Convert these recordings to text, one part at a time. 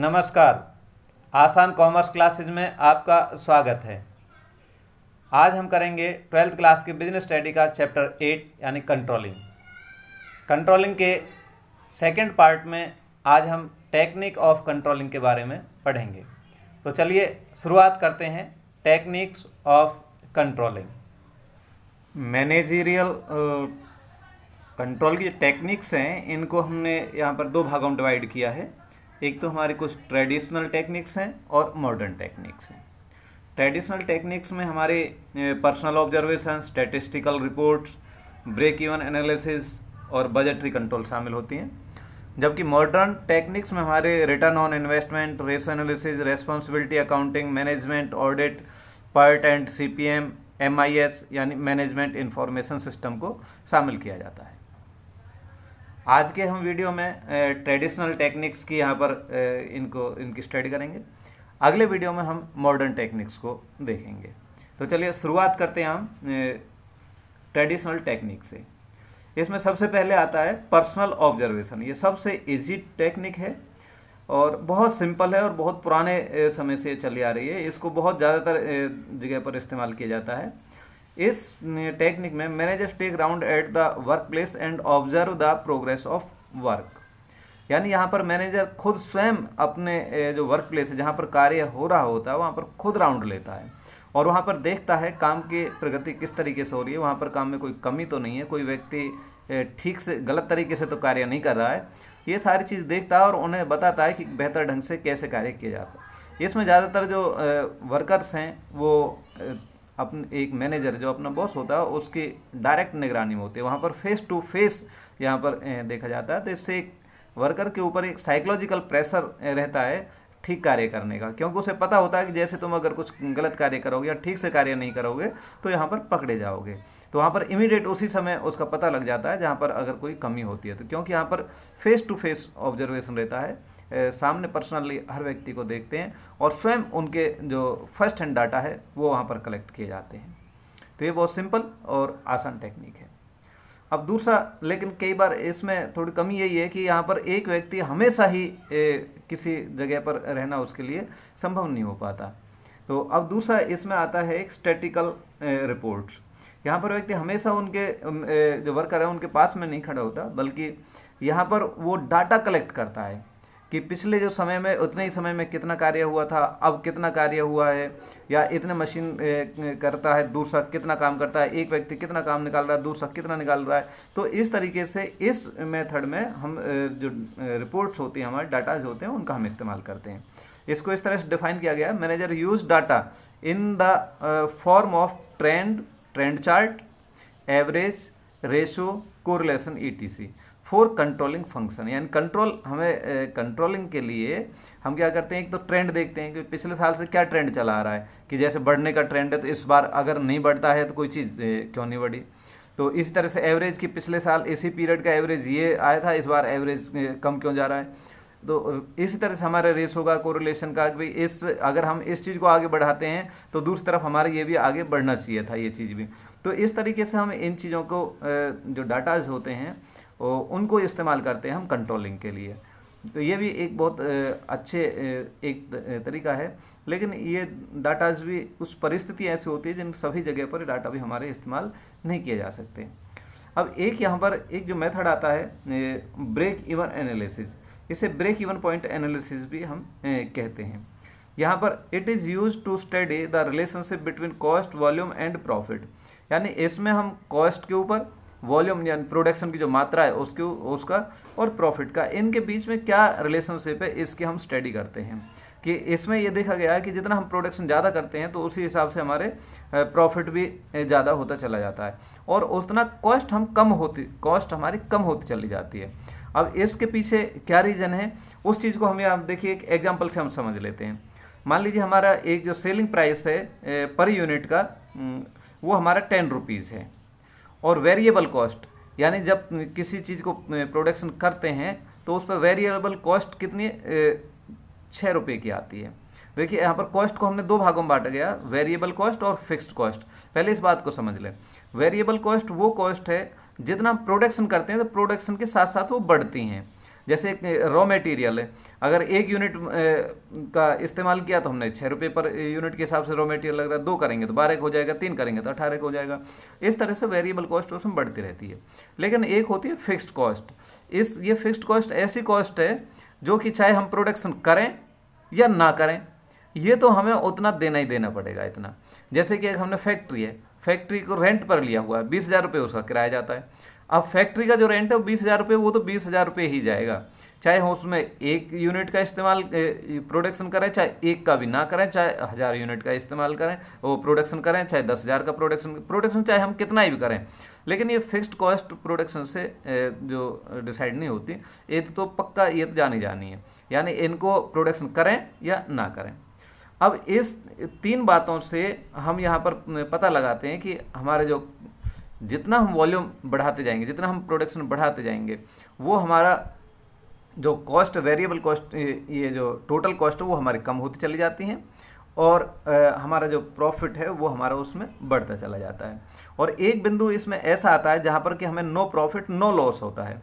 नमस्कार। आसान commerce classes में आपका स्वागत है। आज हम करेंगे 12th क्लास की बिजनेस स्टडी का चैप्टर 8 यानी कंट्रोलिंग के सेकंड पार्ट में आज हम टेक्निक ऑफ कंट्रोलिंग के बारे में पढ़ेंगे। तो चलिए शुरुआत करते हैं techniques of controlling. Managerial control की टेक्निक्स हैं, इनको हमने यहाँ पर दो भागों में डिवाइड किया है। एक तो हमारी कुछ ट्रेडिशनल टेक्निक्स हैं और मॉडर्न टेक्निक्स हैं। ट्रेडिशनल टेक्निक्स में हमारे personal observation, statistical reports, break even analysis और बजटरी कंट्रोल शामिल होती हैं। जबकि मॉडर्न टेक्निक्स में हमारे return on investment, ratio analysis, responsibility accounting, management audit, PERT and CPM, MIS यानी मैनेजमेंट इंफॉर्मेशन सिस्टम को शामिल किया जाता है। आज के हम वीडियो में ट्रेडिशनल टेक्निक्स की यहाँ पर इनकी स्टडी करेंगे। अगले वीडियो में हम मॉडर्न टेक्निक्स को देखेंगे। तो चलिए शुरुआत करते हैं हम ट्रेडिशनल टेक्निक से। इसमें सबसे पहले आता है पर्सनल ऑब्जर्वेशन। ये सबसे इजी टेक्निक है और बहुत सिंपल है और बहुत पुराने समय से चली आ रही है। इसको बहुत ज़्यादातर जगह पर इस्तेमाल किया जाता है। इस टेक्निक में managers take round at the work place and observe the progress of work. यानी यहाँ पर मैनेजर खुद स्वयं अपने जो वर्क प्लेस है, जहाँ पर कार्य हो रहा होता है, वहाँ पर खुद राउंड लेता है और वहाँ पर देखता है काम की प्रगति किस तरीके से हो रही है, वहाँ पर काम में कोई कमी तो नहीं है, कोई व्यक्ति ठीक से गलत तरीके से तो कार्य नहीं कर रहा है। ये सारी चीज़ देखता है और उन्हें बताता है कि बेहतर ढंग से कैसे कार्य किया जाता है। इसमें ज़्यादातर जो वर्कर्स हैं वो अपने एक मैनेजर जो अपना बॉस होता है उसकी डायरेक्ट निगरानी में होती है। वहाँ पर फेस टू फेस यहाँ पर देखा जाता है। तो इससे एक वर्कर के ऊपर एक साइकोलॉजिकल प्रेशर रहता है ठीक कार्य करने का, क्योंकि उसे पता होता है कि जैसे तुम अगर कुछ गलत कार्य करोगे या ठीक से कार्य नहीं करोगे तो यहाँ पर पकड़े जाओगे। तो वहाँ पर इमीडिएट उसी समय उसका पता लग जाता है जहाँ पर अगर कोई कमी होती है। तो क्योंकि यहाँ पर फेस टू फेस ऑब्जर्वेशन रहता है, सामने पर्सनली हर व्यक्ति को देखते हैं और स्वयं उनके जो फर्स्ट हैंड डाटा है वो वहाँ पर कलेक्ट किए जाते हैं। तो ये बहुत सिंपल और आसान टेक्निक है। अब दूसरा, लेकिन कई बार इसमें थोड़ी कमी यही है कि यहाँ पर एक व्यक्ति हमेशा ही किसी जगह पर रहना उसके लिए संभव नहीं हो पाता। तो अब दूसरा इसमें आता है एक स्टैटिकल रिपोर्ट्स। यहाँ पर व्यक्ति हमेशा उनके जो वर्कर है उनके पास में नहीं खड़ा होता, बल्कि यहाँ पर वो डाटा कलेक्ट करता है कि पिछले जो समय में उतने ही समय में कितना कार्य हुआ था, अब कितना कार्य हुआ है, या इतने मशीन करता है, दूसरा कितना काम करता है, एक व्यक्ति कितना काम निकाल रहा है, दूसरा कितना निकाल रहा है। तो इस तरीके से इस मेथड में हम जो रिपोर्ट्स होती हैं, हमारे डाटाज होते हैं, उनका हम इस्तेमाल करते हैं। इसको इस तरह से डिफाइन किया गया है, manager use data in the form of trend chart, average, ratio, correlation ETC for controlling function. यानी हमें कंट्रोलिंग के लिए हम क्या करते हैं, एक तो ट्रेंड देखते हैं कि पिछले साल से क्या ट्रेंड चला आ रहा है, कि जैसे बढ़ने का ट्रेंड है तो इस बार अगर नहीं बढ़ता है तो कोई चीज़ क्यों नहीं बढ़ी। तो इस तरह से एवरेज की पिछले साल इसी पीरियड का एवरेज ये आया था, इस बार एवरेज कम क्यों जा रहा है। तो इसी तरह से हमारे रेशो का, कोरिलेशन का, कि अगर हम इस चीज़ को आगे बढ़ाते हैं तो दूसरी तरफ हमारे ये भी आगे बढ़ना चाहिए था, ये चीज़ भी। तो इस तरीके से हम इन चीज़ों को जो डाटाज होते हैं उनको इस्तेमाल करते हैं हम कंट्रोलिंग के लिए। तो ये भी एक बहुत अच्छे एक तरीका है। लेकिन ये डाटाज भी कुछ परिस्थिति ऐसी होती है जिन सभी जगह पर डाटा भी हमारे इस्तेमाल नहीं किए जा सकते। अब एक यहाँ पर एक जो मेथड आता है ब्रेक इवन एनालिसिस, इसे ब्रेक इवन पॉइंट एनालिसिस भी हम कहते हैं। यहाँ पर it is use to study the relationship between cost, volume and profit. यानी इसमें हम कॉस्ट के ऊपर, वॉल्यूम यानी प्रोडक्शन की जो मात्रा है उसका और प्रॉफिट का, इनके बीच में क्या रिलेशनशिप है, इसकी हम स्टडी करते हैं। कि इसमें ये देखा गया है कि जितना हम प्रोडक्शन ज़्यादा करते हैं तो उसी हिसाब से हमारे प्रॉफिट भी ज़्यादा होता चला जाता है और उतना कॉस्ट हमारी कम होती चली जाती है। अब इसके पीछे क्या रीज़न है, उस चीज़ को हमें आप देखिए एक एग्जाम्पल से हम समझ लेते हैं। मान लीजिए हमारा एक जो सेलिंग प्राइस है पर यूनिट का, वो हमारा 10 रुपीज़ है और वेरिएबल कॉस्ट, यानी जब किसी चीज़ को प्रोडक्शन करते हैं तो उस पर वेरिएबल कॉस्ट कितनी 6 रुपये की आती है। देखिए यहाँ पर कॉस्ट को हमने दो भागों में बांटा गया, वेरिएबल कॉस्ट और फिक्स्ड कॉस्ट। पहले इस बात को समझ लें, वेरिएबल कॉस्ट वो कॉस्ट है जितना हम प्रोडक्शन करते हैं तो प्रोडक्शन के साथ साथ वो बढ़ती हैं। जैसे एक रॉ मटेरियल है, अगर 1 यूनिट का इस्तेमाल किया तो हमने 6 रुपये पर यूनिट के हिसाब से रॉ मटेरियल लग रहा है, 2 करेंगे तो 12 हो जाएगा, 3 करेंगे तो 18 हो जाएगा। इस तरह से वेरिएबल कॉस्ट उसमें बढ़ती रहती है। लेकिन एक होती है फिक्स्ड कॉस्ट। ये फिक्स्ड कॉस्ट ऐसी कॉस्ट है जो कि चाहे हम प्रोडक्शन करें या ना करें, ये तो हमें उतना देना ही देना पड़ेगा इतना। जैसे कि एक हमने फैक्ट्री है, फैक्ट्री को रेंट पर लिया हुआ है, 20,000 रुपये उसका किराया जाता है। अब फैक्ट्री का जो रेंट है वो 20,000 रुपये, वो तो 20,000 रुपये ही जाएगा, चाहे हम उसमें 1 यूनिट का इस्तेमाल प्रोडक्शन करें, चाहे 1 का भी ना करें, चाहे 1000 यूनिट का इस्तेमाल करें वो प्रोडक्शन करें, चाहे 10,000 का प्रोडक्शन चाहे हम कितना ही भी करें। लेकिन ये फिक्स्ड कॉस्ट प्रोडक्शन से जो डिसाइड नहीं होती, ये तो पक्का, ये तो जानी है, यानी इनको प्रोडक्शन करें या ना करें। अब इस 3 बातों से हम यहाँ पर पता लगाते हैं कि हमारे जो जितना हम वॉल्यूम बढ़ाते जाएंगे, जितना हम प्रोडक्शन बढ़ाते जाएंगे, वो हमारा जो कॉस्ट, वेरिएबल कॉस्ट, ये जो टोटल कॉस्ट है वो हमारी कम होती चली जाती हैं, और हमारा जो प्रॉफिट है वो हमारा उसमें बढ़ता चला जाता है। और एक बिंदु इसमें ऐसा आता है जहाँ पर कि हमें नो प्रॉफिट नो लॉस होता है,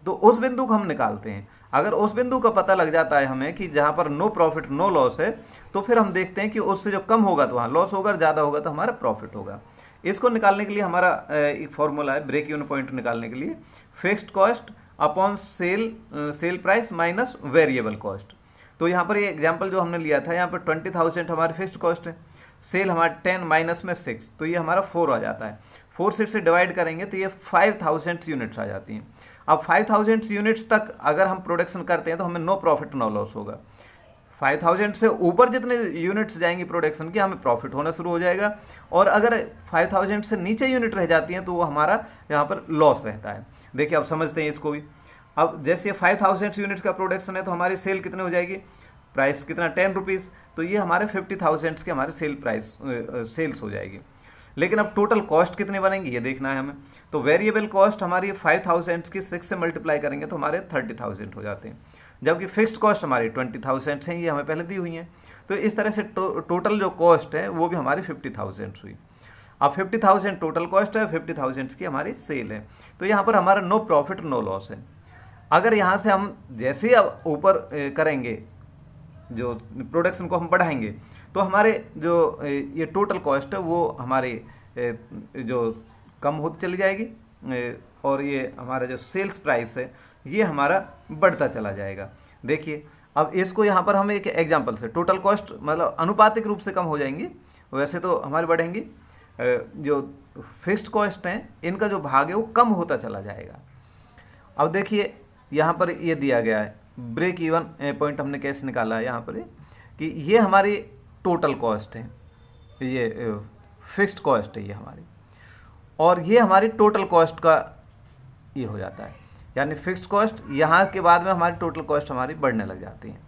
तो उस बिंदु को हम निकालते हैं। अगर उस बिंदु का पता लग जाता है हमें कि जहाँ पर नो प्रॉफिट नो लॉस है, तो फिर हम देखते हैं कि उससे जो कम होगा तो वहाँ लॉस होगा, और ज़्यादा होगा तो हमारा प्रॉफिट होगा। इसको निकालने के लिए हमारा एक फॉर्मूला है ब्रेक इवन पॉइंट निकालने के लिए, fixed cost upon sale price minus variable cost. तो यहाँ पर ये एग्जांपल जो हमने लिया था, यहाँ पर 20,000 हमारी फिक्स्ड कॉस्ट है, सेल हमारा 10 माइनस में 6, तो ये हमारा 4 आ जाता है। 4 से डिवाइड करेंगे तो ये 5,000 यूनिट्स आ जाती हैं। अब 5,000 यूनिट्स तक अगर हम प्रोडक्शन करते हैं तो हमें नो प्रॉफिट नो लॉस होगा। 5,000 से ऊपर जितने यूनिट्स जाएंगी प्रोडक्शन की, हमें प्रॉफिट होना शुरू हो जाएगा, और अगर 5,000 से नीचे यूनिट रह जाती हैं तो वो हमारा यहाँ पर लॉस रहता है। देखिए अब समझते हैं इसको भी। अब जैसे 5,000 यूनिट्स का प्रोडक्शन है तो हमारी सेल कितने हो जाएगी, प्राइस कितना 10 रुपीज़, तो ये हमारे 50,000 के हमारे सेल्स हो जाएगी। लेकिन अब टोटल कॉस्ट कितनी बनेंगी ये देखना है हमें। तो वेरिएबल कॉस्ट हमारी 5,000 की 6 से मल्टीप्लाई करेंगे तो हमारे 30,000 हो जाते हैं, जबकि फिक्स्ड कॉस्ट हमारी 20,000 हैं, ये हमें पहले दी हुई हैं। तो इस तरह से टोटल जो कॉस्ट है वो भी हमारी 50,000 हुई। अब 50,000 टोटल कॉस्ट है, 50,000 की हमारी सेल है, तो यहाँ पर हमारा नो प्रॉफिट नो लॉस है। अगर यहाँ से हम जैसे ही अब ऊपर करेंगे, जो प्रोडक्शन को हम बढ़ाएंगे, तो हमारे जो ये टोटल कॉस्ट है वो हमारी जो कम होती चली जाएगी, और ये हमारा जो सेल्स प्राइस है ये हमारा बढ़ता चला जाएगा। देखिए अब इसको यहाँ पर हम एक एग्जांपल से, टोटल कॉस्ट मतलब अनुपातिक रूप से कम हो जाएंगी, वैसे तो हमारी बढ़ेंगी, जो फिक्स्ड कॉस्ट हैं इनका जो भाग है वो कम होता चला जाएगा। अब देखिए यहाँ पर ये दिया गया है ब्रेक इवन पॉइंट हमने कैसे निकाला है, यहाँ पर कि ये हमारी टोटल कॉस्ट है, ये फिक्स्ड कॉस्ट है ये हमारी, और ये हमारी टोटल कॉस्ट का ये हो जाता है, यानी फिक्स्ड कॉस्ट यहाँ के बाद में हमारी टोटल कॉस्ट हमारी बढ़ने लग जाती है।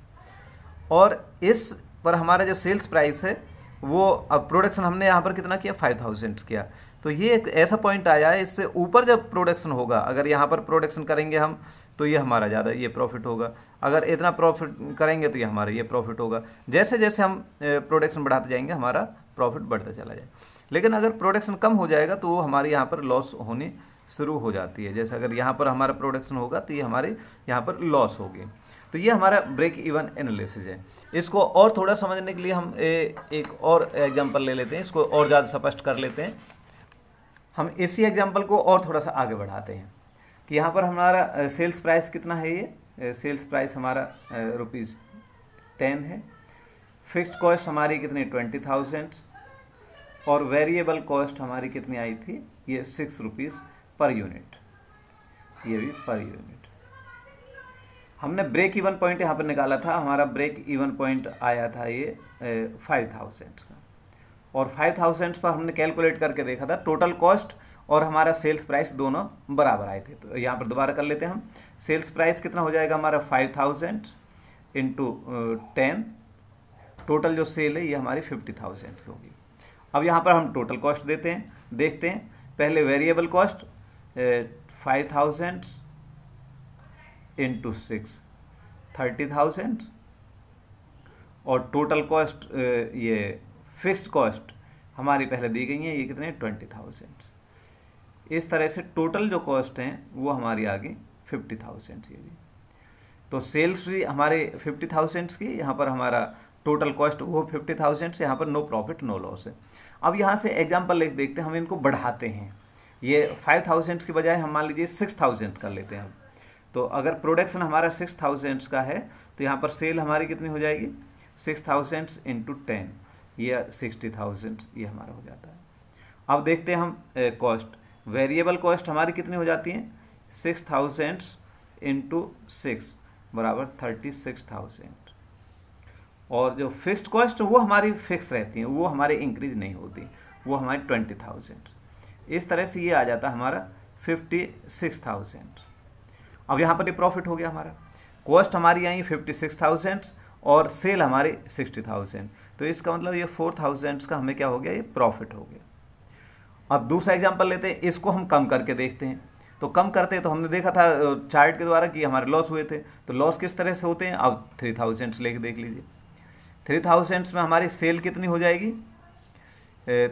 और इस पर हमारा जो सेल्स प्राइस है वो, अब प्रोडक्शन हमने यहाँ पर कितना किया 5,000 किया, तो ये एक ऐसा पॉइंट आया है, इससे ऊपर जब प्रोडक्शन होगा, अगर यहाँ पर प्रोडक्शन करेंगे हम तो ये हमारा ज़्यादा ये प्रॉफिट होगा, अगर इतना प्रॉफिट करेंगे तो ये हमारा ये प्रॉफिट होगा। जैसे जैसे हम प्रोडक्शन बढ़ाते जाएंगे हमारा प्रॉफिट बढ़ता चला जाएगा। लेकिन अगर प्रोडक्शन कम हो जाएगा तो वो हमारे यहाँ पर लॉस होनी शुरू हो जाती है। जैसे अगर यहाँ पर हमारा प्रोडक्शन होगा तो ये हमारे यहाँ पर लॉस होगी। तो ये हमारा ब्रेक इवन एनालिसिस है। इसको और थोड़ा समझने के लिए हम एक और एग्जांपल ले लेते हैं, इसको और ज़्यादा स्पष्ट कर लेते हैं। हम इसी एग्जांपल को और थोड़ा सा आगे बढ़ाते हैं कि यहाँ पर हमारा सेल्स प्राइस कितना है, ये सेल्स प्राइस हमारा ₹10 है, फिक्स्ड कॉस्ट हमारी कितनी 20,000, और वेरिएबल कॉस्ट हमारी कितनी आई थी, ये 6 रुपीज़ पर यूनिट, ये भी पर यूनिट। हमने ब्रेक इवन पॉइंट यहाँ पर निकाला था, हमारा ब्रेक इवन पॉइंट आया था ये 5,000 का, और 5,000 पर हमने कैलकुलेट करके देखा था टोटल कॉस्ट और हमारा सेल्स प्राइस दोनों बराबर आए थे। तो यहाँ पर दोबारा कर लेते हैं हम, सेल्स प्राइस कितना हो जाएगा हमारा 5,000 इंटू 10, टोटल जो सेल है ये हमारी 50,000 की होगी। अब यहाँ पर हम टोटल कॉस्ट देखते हैं। पहले वेरिएबल कॉस्ट 5,000 इंटू 6 30,000, और टोटल कॉस्ट ये फिक्स्ड कॉस्ट हमारी पहले दी गई है, ये कितने 20,000। इस तरह से टोटल जो कॉस्ट हैं वो हमारी आ गई 50,000 ये भी। तो सेल्स भी हमारे 50,000 की, यहाँ पर हमारा टोटल कॉस्ट वो 50,000, यहाँ पर नो प्रॉफिट नो लॉस है। अब यहाँ से एग्जाम्पल एक देखते हैं, हम इनको बढ़ाते हैं। ये 5,000 की बजाय हम मान लीजिए 6,000 कर लेते हैं। तो अगर प्रोडक्शन हमारा 6,000 का है तो यहाँ पर सेल हमारी कितनी हो जाएगी, 6,000 इंटू 10, ये 60,000 ये हमारा हो जाता है। अब देखते हैं हम कॉस्ट, वेरिएबल कॉस्ट हमारी कितनी हो जाती है, 6,000 इंटू 6 बराबर 36,000। और जो फिक्स्ड कॉस्ट वो हमारी फिक्स रहती है, वो हमारे इंक्रीज नहीं होती, वो हमारी 20,000। इस तरह से ये आ जाता है हमारा 56,000। अब यहाँ पर ये प्रॉफिट हो गया हमारा, कॉस्ट हमारी आई 56,000 और सेल हमारी 60,000, तो इसका मतलब ये 4,000 का हमें क्या हो गया, ये प्रॉफिट हो गया। अब दूसरा एग्जांपल लेते हैं, इसको हम कम करके देखते हैं। तो कम करते हैं तो हमने देखा था चार्ट के द्वारा कि हमारे लॉस हुए थे, तो लॉस किस तरह से होते हैं। अब 3,000 लेके देख लीजिए, 3,000 में हमारी सेल कितनी हो जाएगी,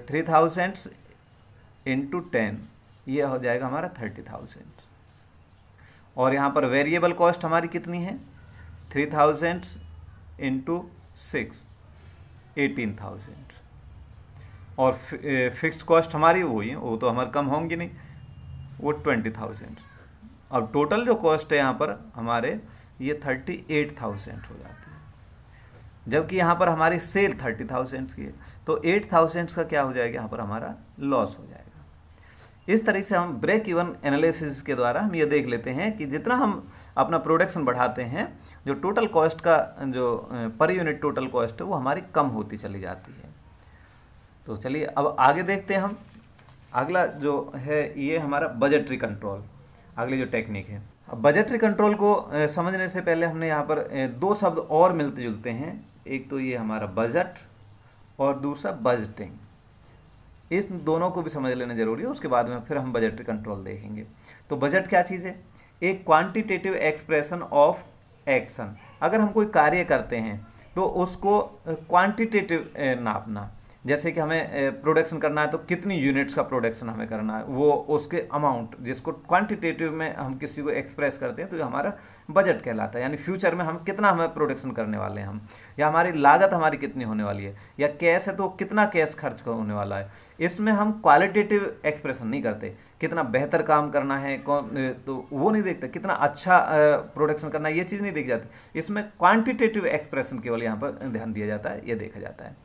3,000 इंटू 10, ये हो जाएगा हमारा 30,000। और यहाँ पर वेरिएबल कॉस्ट हमारी कितनी है, 3,000 इंटू 6, 18,000। और फिक्स्ड कॉस्ट हमारी वही है, वो तो हमारे कम होंगी नहीं, वो 20,000। अब टोटल जो कॉस्ट है यहाँ पर हमारे ये 38,000 हो जाती है, जबकि यहाँ पर हमारी सेल 30,000 की है, तो 8,000 का क्या हो जाएगा, यहाँ पर हमारा लॉस हो जाएगा। इस तरह से हम ब्रेक इवन एनालिसिस के द्वारा हम ये देख लेते हैं कि जितना हम अपना प्रोडक्शन बढ़ाते हैं, जो टोटल कॉस्ट का जो पर यूनिट टोटल कॉस्ट है वो हमारी कम होती चली जाती है। तो चलिए अब आगे देखते हैं हम, अगला जो है ये हमारा बजटरी कंट्रोल, अगली जो टेक्निक है। अब बजटरी कंट्रोल को समझने से पहले हमने यहाँ पर दो शब्द और मिलते जुलते हैं, एक तो ये हमारा बजट और दूसरा बजटिंग। इस दोनों को भी समझ लेना जरूरी है, उसके बाद में फिर हम बजटरी कंट्रोल देखेंगे। तो बजट क्या चीज़ है, एक क्वांटिटेटिव एक्सप्रेशन ऑफ एक्शन। अगर हम कोई कार्य करते हैं तो उसको क्वांटिटेटिव नापना, जैसे कि हमें प्रोडक्शन करना है तो कितनी यूनिट्स का प्रोडक्शन हमें करना है, वो उसके अमाउंट जिसको क्वांटिटेटिव में हम किसी को एक्सप्रेस करते हैं तो ये हमारा बजट कहलाता है। यानी फ्यूचर में हम कितना हमें प्रोडक्शन करने वाले हैं हम, या हमारी लागत हमारी कितनी होने वाली है, या कैश है तो कितना कैश खर्च होने वाला है। इसमें हम क्वालिटेटिव एक्सप्रेशन नहीं करते, कितना बेहतर काम करना है कौन, तो वो नहीं देखते, कितना अच्छा प्रोडक्शन करना है ये चीज़ नहीं देखी जाती। इसमें क्वांटिटेटिव एक्सप्रेशन केवल यहाँ पर ध्यान दिया जाता है, ये देखा जाता है।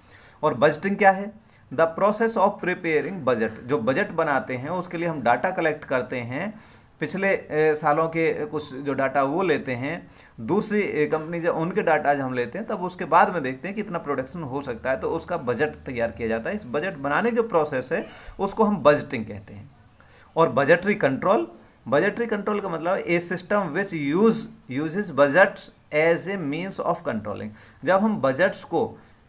और बजटिंग क्या है, the process of preparing budget. जो बजट बनाते हैं उसके लिए हम डाटा कलेक्ट करते हैं, पिछले सालों के कुछ जो डाटा वो लेते हैं, दूसरी कंपनी जब उनके डाटा जब हम लेते हैं तब उसके बाद में देखते हैं कितना प्रोडक्शन हो सकता है, तो उसका बजट तैयार किया जाता है। इस बजट बनाने जो प्रोसेस है उसको हम बजटिंग कहते हैं। और बजटरी कंट्रोल, बजटरी कंट्रोल का मतलब a system which uses budgets as a means of controlling. जब हम बजट्स को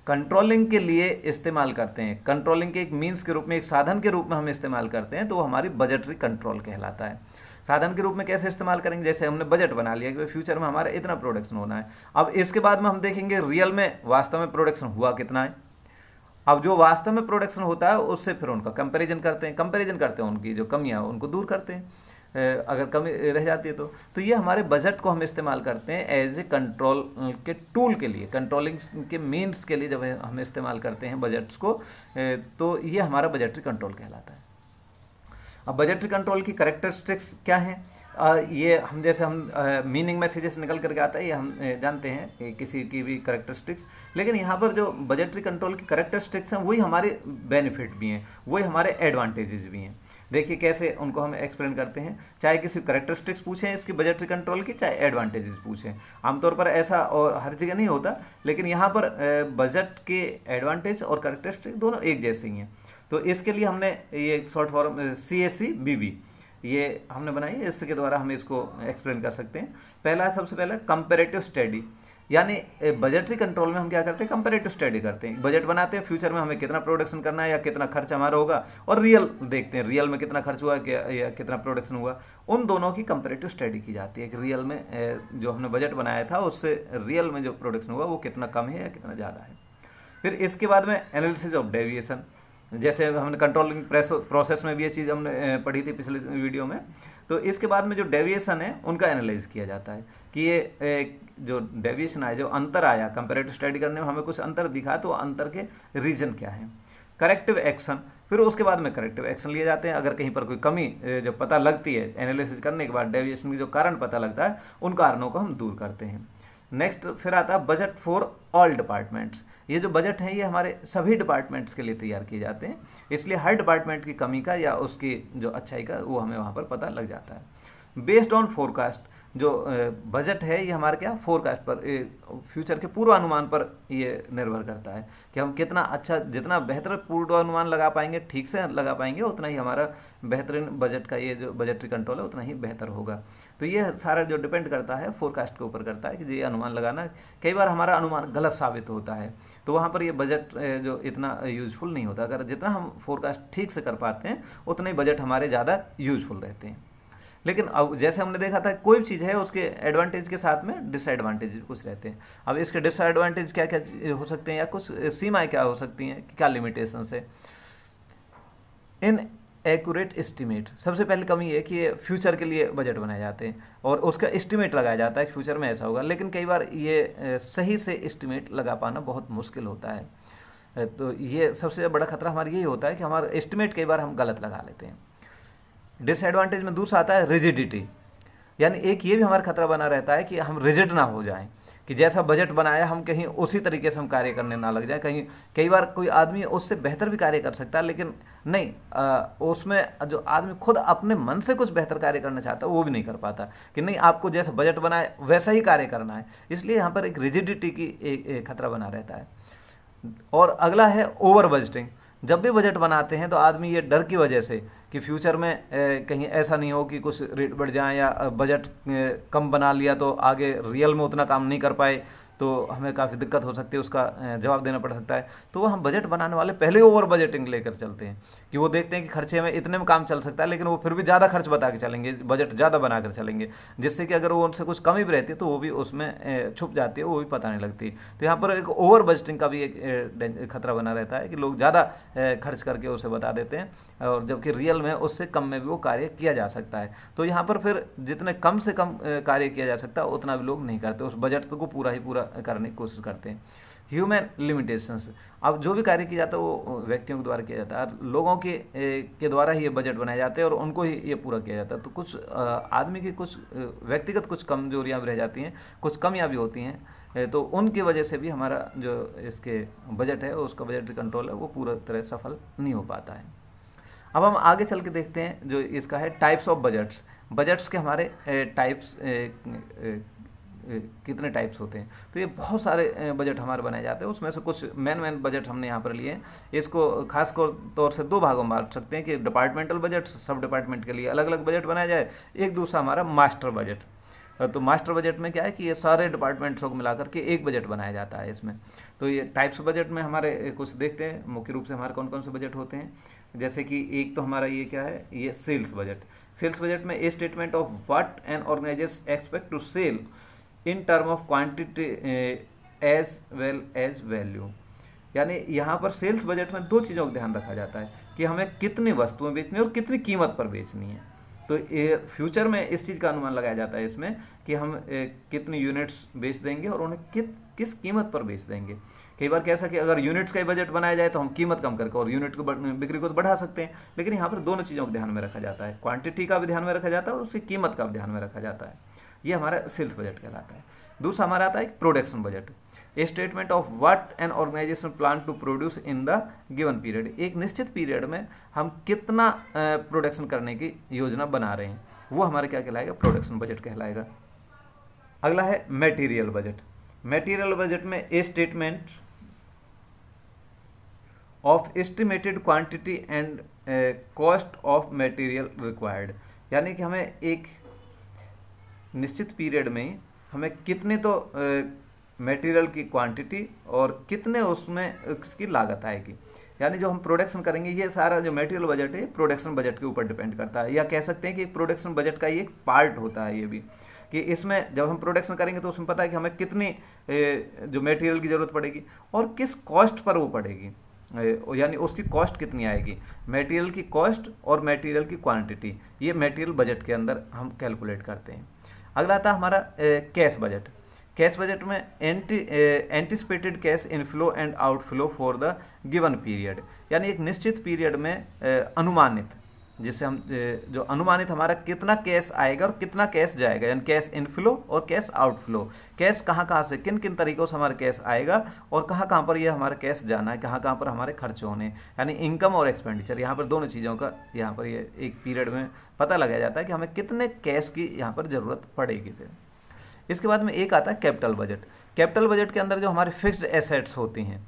कंट्रोलिंग के लिए इस्तेमाल करते हैं, कंट्रोलिंग के एक मीन्स के रूप में, एक साधन के रूप में हम इस्तेमाल करते हैं, तो वो हमारी बजटरी कंट्रोल कहलाता है। साधन के रूप में कैसे इस्तेमाल करेंगे, जैसे हमने बजट बना लिया कि फ्यूचर में हमारा इतना प्रोडक्शन होना है। अब इसके बाद में हम देखेंगे रियल में वास्तव में प्रोडक्शन हुआ कितना है। अब जो वास्तव में प्रोडक्शन होता है उससे फिर उनका कंपैरिजन करते हैं, उनकी जो कमियां उनको दूर करते हैं, अगर कमी रह जाती है तो ये हमारे बजट को हम इस्तेमाल करते हैं एज ए कंट्रोल के टूल के लिए, कंट्रोलिंग के मीन्स के लिए जब हम इस्तेमाल करते हैं बजट्स को, तो ये हमारा बजटरी कंट्रोल कहलाता है। अब बजटरी कंट्रोल की कैरेक्टरिस्टिक्स क्या हैं, ये हम जैसे हम मीनिंग में से जैसे निकल करके आता है ये हम जानते हैं कि किसी की भी कैरेक्टरिस्टिक्स, लेकिन यहाँ पर जो बजटरी कंट्रोल की कैरेक्टरिस्टिक्स हैं वही हमारे बेनिफिट भी हैं, वही हमारे एडवांटेजेस भी हैं। देखिए कैसे उनको हम एक्सप्लेन करते हैं, चाहे किसी कैरेक्टरिस्टिक्स पूछें इसकी बजटरी कंट्रोल की, चाहे एडवांटेजेस पूछें। आमतौर पर ऐसा और हर जगह नहीं होता, लेकिन यहाँ पर बजट के एडवांटेज और कैरेक्टरिस्टिक्स दोनों एक जैसे ही हैं। तो इसके लिए हमने ये शॉर्ट फॉर्म CACBB ये हमने बनाई है, इसके द्वारा हम इसको एक्सप्लेन कर सकते हैं। पहला सबसे पहला कंपैरेटिव स्टडी, यानी बजटरी कंट्रोल में हम क्या करते हैं, कंपैरेटिव स्टडी करते हैं। बजट बनाते हैं, फ्यूचर में हमें कितना प्रोडक्शन करना है या कितना खर्च हमारा होगा, और रियल देखते हैं रियल में कितना खर्च हुआ या कितना प्रोडक्शन हुआ, उन दोनों की कंपैरेटिव स्टडी की जाती है कि रियल में जो हमने बजट बनाया था उससे रियल में जो प्रोडक्शन हुआ वो कितना कम है या कितना ज़्यादा है। फिर इसके बाद में एनालिसिस ऑफ डेविएशन, जैसे हमने कंट्रोलिंग प्रोसेस में भी ये चीज़ हमने पढ़ी थी पिछले वीडियो में। तो इसके बाद में जो डेविएशन है उनका एनालाइज किया जाता है कि ये जो डेविएशन आया, जो अंतर आया कंपैरेटिव स्टडी करने में हमें कुछ अंतर दिखा, तो अंतर के रीजन क्या है। करेक्टिव एक्शन, फिर उसके बाद में करेक्टिव एक्शन लिए जाते हैं। अगर कहीं पर कोई कमी जो पता लगती है एनालिसिस करने के बाद, डेविएशन की जो कारण पता लगता है, उन कारणों को हम दूर करते हैं। नेक्स्ट फिर आता है बजट फॉर ऑल डिपार्टमेंट्स। ये जो बजट है ये हमारे सभी डिपार्टमेंट्स के लिए तैयार किए जाते हैं, इसलिए हर डिपार्टमेंट की कमी का या उसकी जो अच्छाई का वो हमें वहाँ पर पता लग जाता है। बेस्ड ऑन फोरकास्ट, जो बजट है ये हमारे क्या फोरकास्ट पर, फ्यूचर के पूर्वानुमान पर ये निर्भर करता है कि हम कितना अच्छा, जितना बेहतर पूर्वानुमान लगा पाएंगे, ठीक से लगा पाएंगे, उतना ही हमारा बेहतरीन बजट का ये जो बजटरी कंट्रोल है उतना ही बेहतर होगा। तो ये सारा जो डिपेंड करता है फोरकास्ट के ऊपर करता है कि ये अनुमान लगाना, कई बार हमारा अनुमान गलत साबित होता है तो वहाँ पर ये बजट जो इतना यूजफुल नहीं होता। अगर जितना हम फोरकास्ट ठीक से कर पाते हैं उतने ही बजट हमारे ज़्यादा यूजफुल रहते हैं। लेकिन अब जैसे हमने देखा था कोई भी चीज़ है उसके एडवांटेज के साथ में डिसएडवांटेज कुछ रहते हैं। अब इसके डिसएडवांटेज क्या क्या हो सकते हैं या कुछ सीमाएं क्या हो सकती हैं, क्या लिमिटेशंस है। इन एक्यूरेट एस्टिमेट, सबसे पहले कमी है कि ये फ्यूचर के लिए बजट बनाए जाते हैं और उसका एस्टिमेट लगाया जाता है कि फ्यूचर में ऐसा होगा, लेकिन कई बार ये सही से एस्टिमेट लगा पाना बहुत मुश्किल होता है। तो ये सबसे बड़ा खतरा हमारा यही होता है कि हमारा एस्टिमेट कई बार हम गलत लगा लेते हैं। डिसएडवांटेज में दूसरा आता है रिजिडिटी, यानी एक ये भी हमारा खतरा बना रहता है कि हम रिजिड ना हो जाएं, कि जैसा बजट बनाया हम कहीं उसी तरीके से हम कार्य करने ना लग जाए। कहीं कई बार कोई आदमी उससे बेहतर भी कार्य कर सकता है, लेकिन नहीं, उसमें जो आदमी खुद अपने मन से कुछ बेहतर कार्य करना चाहता है वो भी नहीं कर पाता, कि नहीं आपको जैसा बजट बनाए वैसा ही कार्य करना है। इसलिए यहाँ पर एक रिजिडिटी की एक खतरा बना रहता है। और अगला है ओवर बजटिंग। जब भी बजट बनाते हैं तो आदमी ये डर की वजह से कि फ्यूचर में कहीं ऐसा नहीं हो कि कुछ रेट बढ़ जाए या बजट कम बना लिया तो आगे रियल में उतना काम नहीं कर पाए तो हमें काफ़ी दिक्कत हो सकती है, उसका जवाब देना पड़ सकता है। तो वो हम बजट बनाने वाले पहले ओवर बजटिंग लेकर चलते हैं कि वो देखते हैं कि खर्चे में इतने में काम चल सकता है, लेकिन वो फिर भी ज़्यादा खर्च बता के चलेंगे, बजट ज़्यादा बना कर चलेंगे, जिससे कि अगर वो उनसे कुछ कमी भी रहती है तो वो भी उसमें छुप जाती है, वो भी पता नहीं लगती। तो यहाँ पर एक ओवर बजटिंग का भी एक खतरा बना रहता है कि लोग ज़्यादा खर्च करके उसे बता देते हैं, और जबकि रियल में उससे कम में भी वो कार्य किया जा सकता है। तो यहाँ पर फिर जितने कम से कम कार्य किया जा सकता है उतना भी लोग नहीं करते, उस बजट को पूरा ही पूरा करने की कोशिश करते हैं। ह्यूमन लिमिटेशंस, अब जो भी कार्य किया जाता है वो व्यक्तियों के द्वारा किया जाता है, लोगों के द्वारा ही ये बजट बनाए जाते हैं और उनको ही ये पूरा किया जाता है। तो कुछ आदमी की कुछ व्यक्तिगत कुछ कमजोरियाँ भी रह जाती हैं, कुछ कमियाँ भी होती हैं, तो उनकी वजह से भी हमारा जो इसके बजट है उसका बजट कंट्रोल है वो पूरा तरह सफल नहीं हो पाता है। अब हम आगे चल के देखते हैं जो इसका है टाइप्स ऑफ बजट्स। बजट्स के हमारे टाइप्स कितने टाइप्स होते हैं। तो ये बहुत सारे बजट हमारे बनाए जाते हैं, उसमें से कुछ मेन बजट हमने यहाँ पर लिए हैं। इसको खास तौर से दो भागों में बांट सकते हैं कि डिपार्टमेंटल बजट, सब डिपार्टमेंट के लिए अलग अलग बजट बनाया जाए, एक दूसरा हमारा मास्टर बजट। तो मास्टर बजट में क्या है कि ये सारे डिपार्टमेंट्सों को मिलाकर के एक बजट बनाया जाता है इसमें। तो ये टाइप्स बजट में हमारे कुछ देखते हैं मुख्य रूप से हमारे कौन कौन से बजट होते हैं। जैसे कि एक तो हमारा ये क्या है, ये सेल्स बजट। सेल्स बजट में a statement of what an organisation expect to sell in term of quantity as well as value. यानी यहाँ पर सेल्स बजट में दो चीज़ों का ध्यान रखा जाता है कि हमें कितनी वस्तुएं बेचनी है और कितनी कीमत पर बेचनी है। तो ये फ्यूचर में इस चीज़ का अनुमान लगाया जाता है इसमें कि हम कितनी यूनिट्स बेच देंगे और उन्हें किस कीमत पर बेच देंगे। कई बार कैसा कि अगर यूनिट्स का ही बजट बनाया जाए तो हम कीमत कम करके और यूनिट को बिक्री को तो बढ़ा सकते हैं, लेकिन यहाँ पर दोनों चीज़ों को ध्यान में रखा जाता है, क्वांटिटी का भी ध्यान में रखा जाता है और उसकी कीमत का भी ध्यान में रखा जाता है। ये हमारा सेल्स बजट कहलाता है। दूसरा हमारा आता है production budget. A statement of what an organisation plan to produce in the given period. एक निश्चित पीरियड में हम कितना प्रोडक्शन करने की योजना बना रहे हैं, वो हमारा क्या कहलाएगा, प्रोडक्शन बजट कहलाएगा। अगला है मटेरियल बजट। मटेरियल बजट में a statement of estimated quantity and cost of material required. यानी कि हमें एक निश्चित पीरियड में हमें कितने तो मटेरियल की क्वांटिटी और कितने उसमें उसकी लागत आएगी। यानी जो हम प्रोडक्शन करेंगे, ये सारा जो मटेरियल बजट है प्रोडक्शन बजट के ऊपर डिपेंड करता है, या कह सकते हैं कि प्रोडक्शन बजट का ये एक पार्ट होता है ये भी, कि इसमें जब हम प्रोडक्शन करेंगे तो उसमें पता है कि हमें कितनी जो मटेरियल की ज़रूरत पड़ेगी और किस कॉस्ट पर वो पड़ेगी। यानी उसकी कॉस्ट कितनी आएगी, मटेरियल की कॉस्ट और मटेरियल की क्वांटिटी, ये मटेरियल बजट के अंदर हम कैलकुलेट करते हैं। अगला आता है हमारा कैश बजट। कैश बजट में anticipated cash inflow and outflow for the given period, यानी एक निश्चित पीरियड में अनुमानित, जिससे हम जो अनुमानित हमारा कितना कैश आएगा और कितना कैश जाएगा, यानी कैश इनफ्लो और कैश आउटफ्लो, कैश कहाँ कहाँ से किन किन तरीक़ों से हमारा कैश आएगा और कहाँ कहाँ पर ये हमारा कैश जाना है, कहाँ कहाँ पर हमारे खर्च होने हैं, यानी इनकम और एक्सपेंडिचर, यहाँ पर दोनों चीज़ों का यहाँ पर ये एक पीरियड में पता लगाया जाता है कि हमें कितने कैश की यहाँ पर ज़रूरत पड़ेगी। फिर इसके बाद में एक आता है कैपिटल बजट। कैपिटल बजट के अंदर जो हमारे फिक्स्ड एसेट्स होती हैं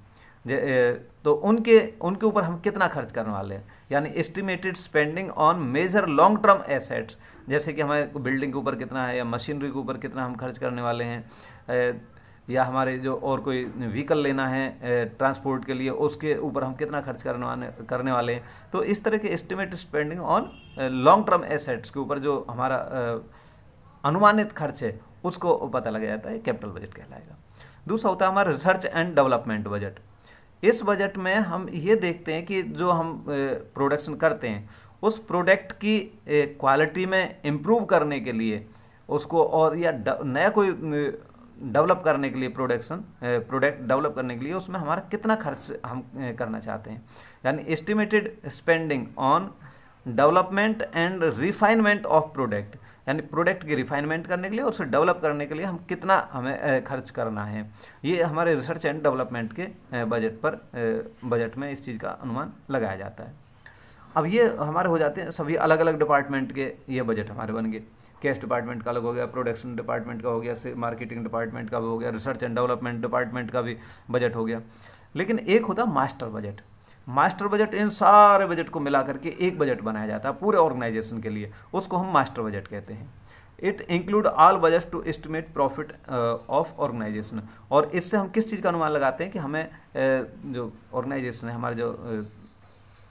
तो उनके ऊपर हम कितना खर्च करने वाले हैं, यानी estimated spending on major long term assets, जैसे कि हमारे बिल्डिंग के ऊपर कितना है या मशीनरी के ऊपर कितना हम खर्च करने वाले हैं, या हमारे जो और कोई व्हीकल लेना है ट्रांसपोर्ट के लिए उसके ऊपर हम कितना खर्च करने वाले हैं। तो इस तरह के estimated spending on long term assets के ऊपर जो हमारा अनुमानित खर्च है उसको पता लगा जाता है, कैपिटल बजट कहलाएगा। दूसरा होता है हमारा रिसर्च एंड डेवलपमेंट बजट। इस बजट में हम ये देखते हैं कि जो हम प्रोडक्शन करते हैं उस प्रोडक्ट की क्वालिटी में इम्प्रूव करने के लिए उसको, और या नया कोई डेवलप करने के लिए प्रोडक्ट डेवलप करने के लिए उसमें हमारा कितना खर्च हम करना चाहते हैं, यानी estimated spending on development and refinement of product, यानी प्रोडक्ट की रिफाइनमेंट करने के लिए और उसे डेवलप करने के लिए हम कितना हमें खर्च करना है। ये हमारे रिसर्च एंड डेवलपमेंट के बजट में इस चीज़ का अनुमान लगाया जाता है। अब ये हमारे हो जाते हैं सभी अलग अलग डिपार्टमेंट के, ये बजट हमारे बन गए। कैश डिपार्टमेंट का अलग हो गया, प्रोडक्शन डिपार्टमेंट का हो गया, मार्केटिंग डिपार्टमेंट का भी हो गया, रिसर्च एंड डेवलपमेंट डिपार्टमेंट का भी बजट हो गया। लेकिन एक होता master budget. Master budget in सारे बजट को मिला करके एक बजट बनाया जाता है पूरे ऑर्गेनाइजेशन के लिए, उसको हम मास्टर बजट कहते हैं। It include all budget to estimate profit of organisation, और इससे हम किस चीज़ का अनुमान लगाते हैं कि हमें जो ऑर्गेनाइजेशन है, हमारे जो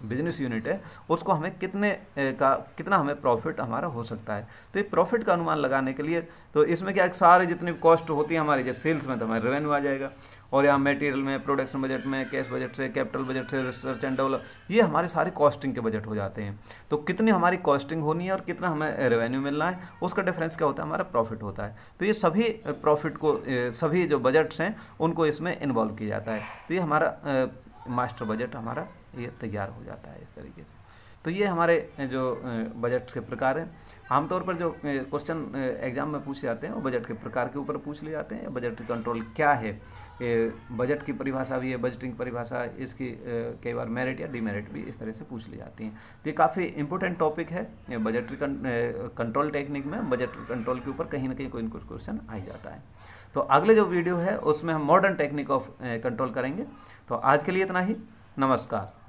बिजनेस यूनिट है, उसको हमें कितना हमें प्रॉफिट हमारा हो सकता है। तो ये प्रॉफिट का अनुमान लगाने के लिए तो इसमें क्या सारे जितनी कॉस्ट होती है हमारी, जैसे सेल्स में तो हमारे रेवेन्यू आ जाएगा, और यहाँ मटेरियल में, प्रोडक्शन बजट में, कैश बजट से, कैपिटल बजट से, रिसर्च एंड डेवलप, ये हमारे सारे कॉस्टिंग के बजट हो जाते हैं। तो कितनी हमारी कॉस्टिंग होनी है और कितना हमें रेवेन्यू मिलना है, उसका डिफरेंस क्या होता है, हमारा प्रॉफिट होता है। तो ये सभी प्रॉफिट को, सभी जो बजट्स हैं उनको इसमें इन्वॉल्व किया जाता है। तो ये हमारा मास्टर बजट हमारा ये तैयार हो जाता है इस तरीके से। तो ये हमारे जो बजट्स के प्रकार हैं। आमतौर पर जो क्वेश्चन एग्जाम में पूछे जाते हैं वो बजट के प्रकार के ऊपर पूछ लिए जाते हैं। बजट कंट्रोल क्या है, बजट की परिभाषा भी है, बजटिंग परिभाषा, इसकी कई बार मेरिट या डीमेरिट भी इस तरह से पूछ ली जाती हैं। तो ये काफ़ी इंपॉर्टेंट टॉपिक है बजट कंट्रोल टेक्निक में। बजट कंट्रोल के ऊपर कहीं ना कहीं कोई ना कोई क्वेश्चन आ ही जाता है। तो अगले जो वीडियो है उसमें हम मॉडर्न टेक्निक ऑफ कंट्रोल करेंगे। तो आज के लिए इतना ही, नमस्कार।